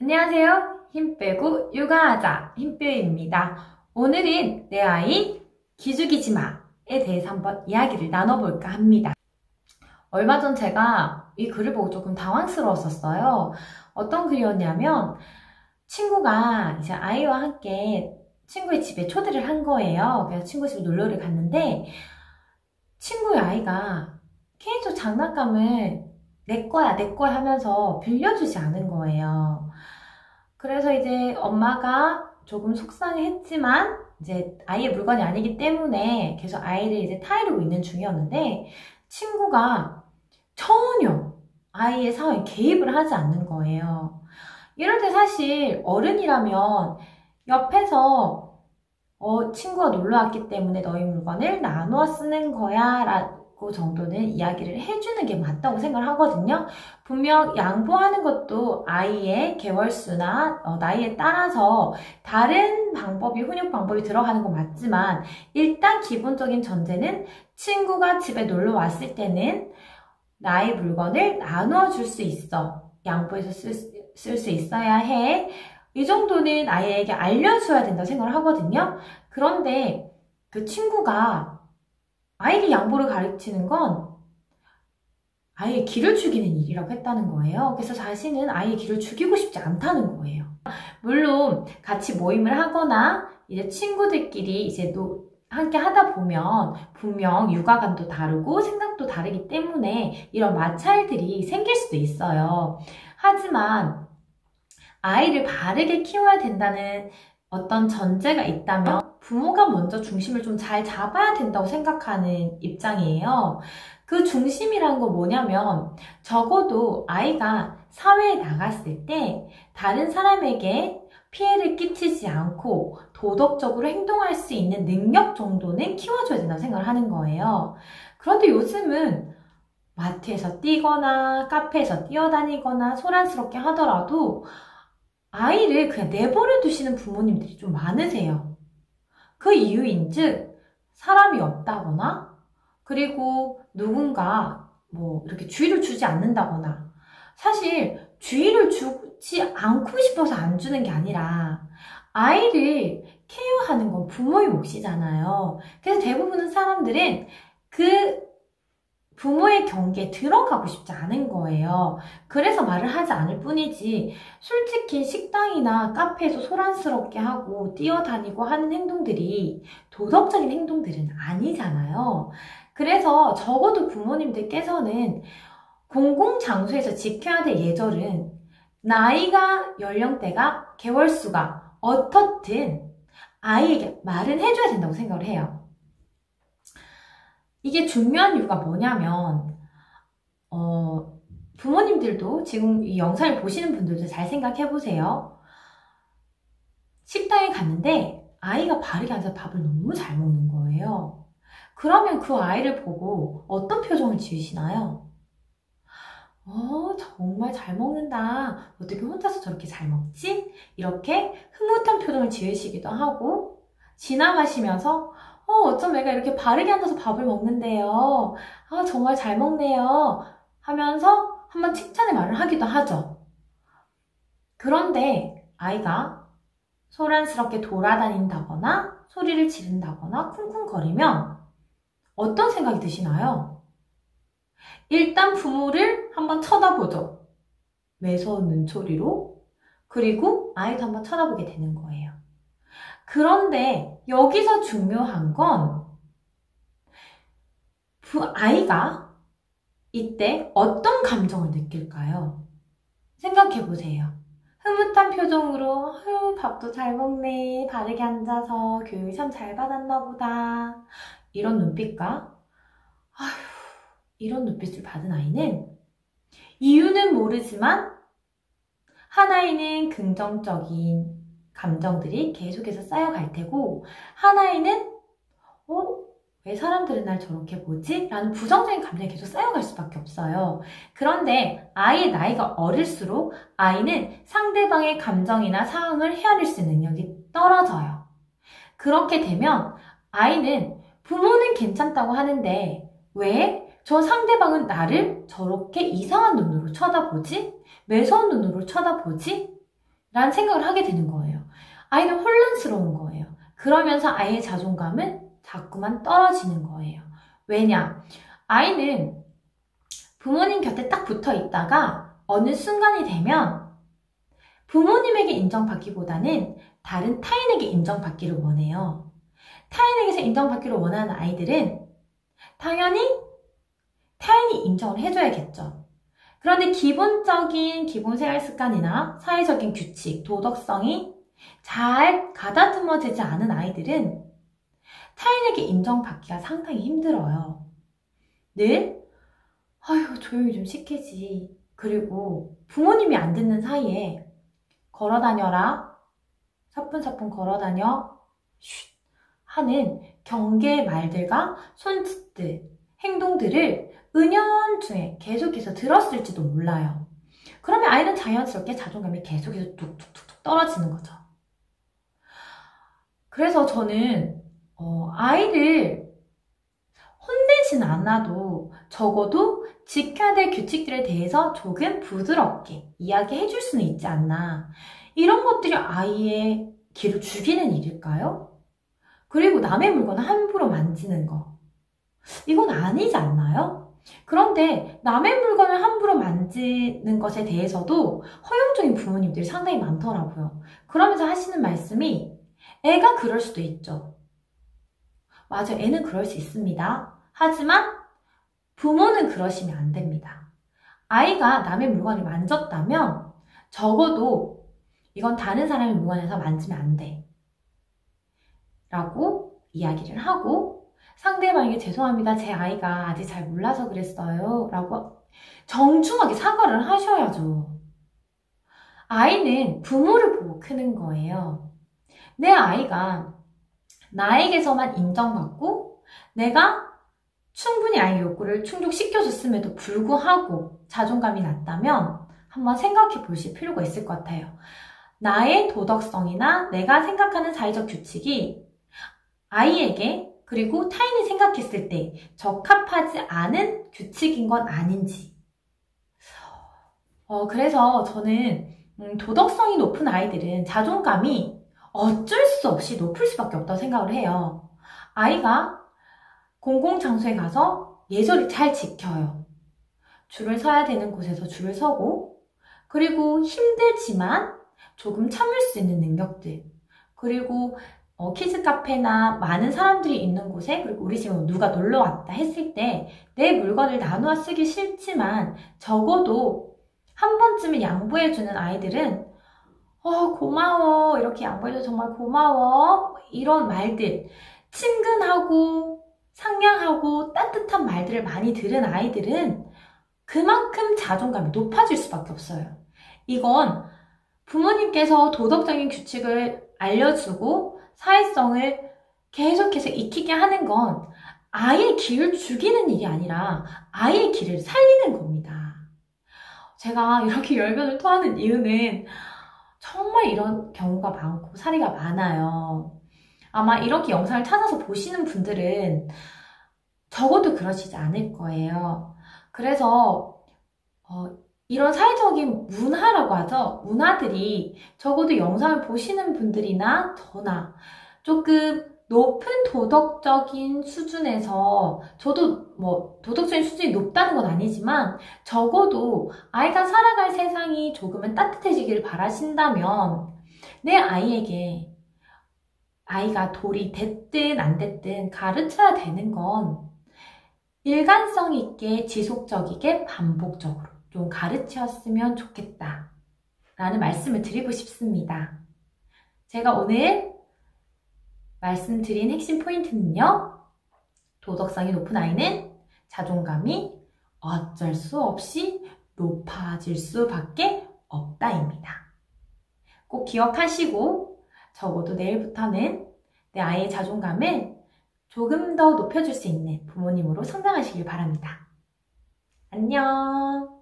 안녕하세요. 힘 빼고 육아하자 힘빼입니다. 오늘은 내 아이 기죽이지 마에 대해서 한번 이야기를 나눠볼까 합니다. 얼마 전 제가 이 글을 보고 조금 당황스러웠었어요. 어떤 글이었냐면 친구가 이제 아이와 함께 친구의 집에 초대를 한 거예요. 그래서 친구 집에 놀러를 갔는데 친구의 아이가 계속 장난감을 내 거야 하면서 빌려주지 않은 거예요. 그래서 이제 엄마가 조금 속상해했지만 이제 아이의 물건이 아니기 때문에 계속 아이를 이제 타이르고 있는 중이었는데 친구가 전혀 아이의 상황에 개입을 하지 않는 거예요. 이럴 때 사실 어른이라면 옆에서 친구가 놀러 왔기 때문에 너희 물건을 나누어 쓰는 거야 라고 정도는 이야기를 해주는 게 맞다고 생각을 하거든요. 분명 양보하는 것도 아이의 개월수나 나이에 따라서 다른 방법이, 훈육 방법이 들어가는 건 맞지만 일단 기본적인 전제는 친구가 집에 놀러 왔을 때는 나의 물건을 나누어 줄 수 있어. 양보해서 쓸 수 있어야 해. 이 정도는 아이에게 알려줘야 된다고 생각을 하거든요. 그런데 그 친구가 아이에게 양보를 가르치는 건 아이의 기를 죽이는 일이라고 했다는 거예요. 그래서 자신은 아이의 기를 죽이고 싶지 않다는 거예요. 물론 같이 모임을 하거나 이제 친구들끼리 이제 함께 하다 보면 분명 육아관도 다르고 생각도 다르기 때문에 이런 마찰들이 생길 수도 있어요. 하지만 아이를 바르게 키워야 된다는 어떤 전제가 있다면 부모가 먼저 중심을 좀 잘 잡아야 된다고 생각하는 입장이에요. 그 중심이란 건 뭐냐면 적어도 아이가 사회에 나갔을 때 다른 사람에게 피해를 끼치지 않고 도덕적으로 행동할 수 있는 능력 정도는 키워줘야 된다고 생각을 하는 거예요. 그런데 요즘은 마트에서 뛰거나 카페에서 뛰어다니거나 소란스럽게 하더라도 아이를 그냥 내버려 두시는 부모님들이 좀 많으세요. 그 이유인즉 사람이 없다거나 그리고 누군가 이렇게 주의를 주지 않는다거나 사실 주의를 주지 않고 싶어서 안 주는 게 아니라 아이를 케어하는 건 부모의 몫이잖아요. 그래서 대부분의 사람들은 그 부모의 경계에 들어가고 싶지 않은 거예요. 그래서 말을 하지 않을 뿐이지 솔직히 식당이나 카페에서 소란스럽게 하고 뛰어다니고 하는 행동들이 도덕적인 행동들은 아니잖아요. 그래서 적어도 부모님들께서는 공공장소에서 지켜야 될 예절은 나이가, 연령대가, 개월수가 어떻든 아이에게 말은 해줘야 된다고 생각을 해요. 이게 중요한 이유가 뭐냐면 부모님들도 지금 이 영상을 보시는 분들도 잘 생각해보세요. 식당에 갔는데 아이가 바르게 앉아서 밥을 너무 잘 먹는 거예요. 그러면 그 아이를 보고 어떤 표정을 지으시나요? 정말 잘 먹는다. 어떻게 혼자서 저렇게 잘 먹지? 이렇게 흐뭇한 표정을 지으시기도 하고 지나가시면서 어쩜 애가 이렇게 바르게 앉아서 밥을 먹는데요. 정말 잘 먹네요. 하면서 한번 칭찬의 말을 하기도 하죠. 그런데 아이가 소란스럽게 돌아다닌다거나 소리를 지른다거나 쿵쿵거리면 어떤 생각이 드시나요? 일단 부모를 한번 쳐다보죠. 매서운 눈초리로. 그리고 아이도 한번 쳐다보게 되는 거예요. 그런데 여기서 중요한 건 아이가 이때 어떤 감정을 느낄까요? 생각해보세요. 흐뭇한 표정으로 밥도 잘 먹네, 바르게 앉아서 교육을 참 잘 받았나 보다 이런 눈빛과 이런 눈빛을 받은 아이는 이유는 모르지만 한 아이는 긍정적인 감정들이 계속해서 쌓여갈 테고 한 아이는 왜 사람들은 날 저렇게 보지? 라는 부정적인 감정이 계속 쌓여갈 수밖에 없어요. 그런데 아이의 나이가 어릴수록 아이는 상대방의 감정이나 상황을 헤아릴 수 있는 능력이 떨어져요. 그렇게 되면 아이는 부모는 괜찮다고 하는데 왜 저 상대방은 나를 저렇게 이상한 눈으로 쳐다보지? 매서운 눈으로 쳐다보지? 라는 생각을 하게 되는 거예요. 아이는 혼란스러운 거예요. 그러면서 아이의 자존감은 자꾸만 떨어지는 거예요. 왜냐? 아이는 부모님 곁에 딱 붙어 있다가 어느 순간이 되면 부모님에게 인정받기보다는 다른 타인에게 인정받기를 원해요. 타인에게서 인정받기를 원하는 아이들은 당연히 타인이 인정을 해줘야겠죠. 그런데 기본 생활 습관이나 사회적인 규칙, 도덕성이 잘 가다듬어지지 않은 아이들은 타인에게 인정받기가 상당히 힘들어요. 늘 아유 조용히 좀 시키지. 그리고 부모님이 안 듣는 사이에 걸어다녀라, 사뿐사뿐 걸어다녀, 쉿 하는 경계의 말들과 손짓들, 행동들을 은연중에 계속해서 들었을지도 몰라요. 그러면 아이는 자연스럽게 자존감이 계속해서 뚝뚝뚝 떨어지는 거죠. 그래서 저는 아이를 혼내진 않아도 적어도 지켜야 될 규칙들에 대해서 조금 부드럽게 이야기해 줄 수는 있지 않나. 이런 것들이 아이의 기를 죽이는 일일까요? 그리고 남의 물건을 함부로 만지는 거. 이건 아니지 않나요? 그런데 남의 물건을 함부로 만지는 것에 대해서도 허용적인 부모님들이 상당히 많더라고요. 그러면서 하시는 말씀이 애가 그럴 수도 있죠. 맞아, 애는 그럴 수 있습니다. 하지만 부모는 그러시면 안 됩니다. 아이가 남의 물건을 만졌다면 적어도 이건 다른 사람의 물건에서 만지면 안 돼. 라고 이야기를 하고 상대방에게 죄송합니다. 제 아이가 아직 잘 몰라서 그랬어요. 라고 정중하게 사과를 하셔야죠. 아이는 부모를 보고 크는 거예요. 내 아이가 나에게서만 인정받고 내가 충분히 아이의 욕구를 충족시켜줬음에도 불구하고 자존감이 낮다면 한번 생각해 보실 필요가 있을 것 같아요. 나의 도덕성이나 내가 생각하는 사회적 규칙이 아이에게 그리고 타인이 생각했을 때 적합하지 않은 규칙인 건 아닌지. 그래서 저는 도덕성이 높은 아이들은 자존감이 어쩔 수 없이 높을 수밖에 없다고 생각을 해요. 아이가 공공장소에 가서 예절을 잘 지켜요. 줄을 서야 되는 곳에서 줄을 서고, 그리고 힘들지만 조금 참을 수 있는 능력들, 그리고 키즈 카페나 많은 사람들이 있는 곳에, 그리고 우리 집에 누가 놀러 왔다 했을 때 내 물건을 나누어 쓰기 싫지만 적어도 한 번쯤은 양보해주는 아이들은 고마워, 이렇게 양보해줘서 정말 고마워, 이런 말들, 친근하고 상냥하고 따뜻한 말들을 많이 들은 아이들은 그만큼 자존감이 높아질 수밖에 없어요. 이건 부모님께서 도덕적인 규칙을 알려주고 사회성을 계속해서 익히게 하는 건 아이의 기를 죽이는 일이 아니라 아이의 기를 살리는 겁니다. 제가 이렇게 열변을 토하는 이유는 정말 이런 경우가 많고 사례가 많아요. 아마 이렇게 영상을 찾아서 보시는 분들은 적어도 그러시지 않을 거예요. 그래서 이런 사회적인 문화라고 하죠. 문화들이 적어도 영상을 보시는 분들이나 저나 조금 높은 도덕적인 수준에서, 저도 뭐 도덕적인 수준이 높다는 건 아니지만 적어도 아이가 살아갈 세상이 조금은 따뜻해지기를 바라신다면 내 아이에게 아이가 돌이 됐든 안 됐든 가르쳐야 되는 건 일관성 있게 지속적이게 반복적으로 좀 가르쳤으면 좋겠다 라는 말씀을 드리고 싶습니다. 제가 오늘 말씀드린 핵심 포인트는요, 도덕성이 높은 아이는 자존감이 어쩔 수 없이 높아질 수밖에 없다입니다. 꼭 기억하시고 적어도 내일부터는 내 아이의 자존감을 조금 더 높여줄 수 있는 부모님으로 성장하시길 바랍니다. 안녕.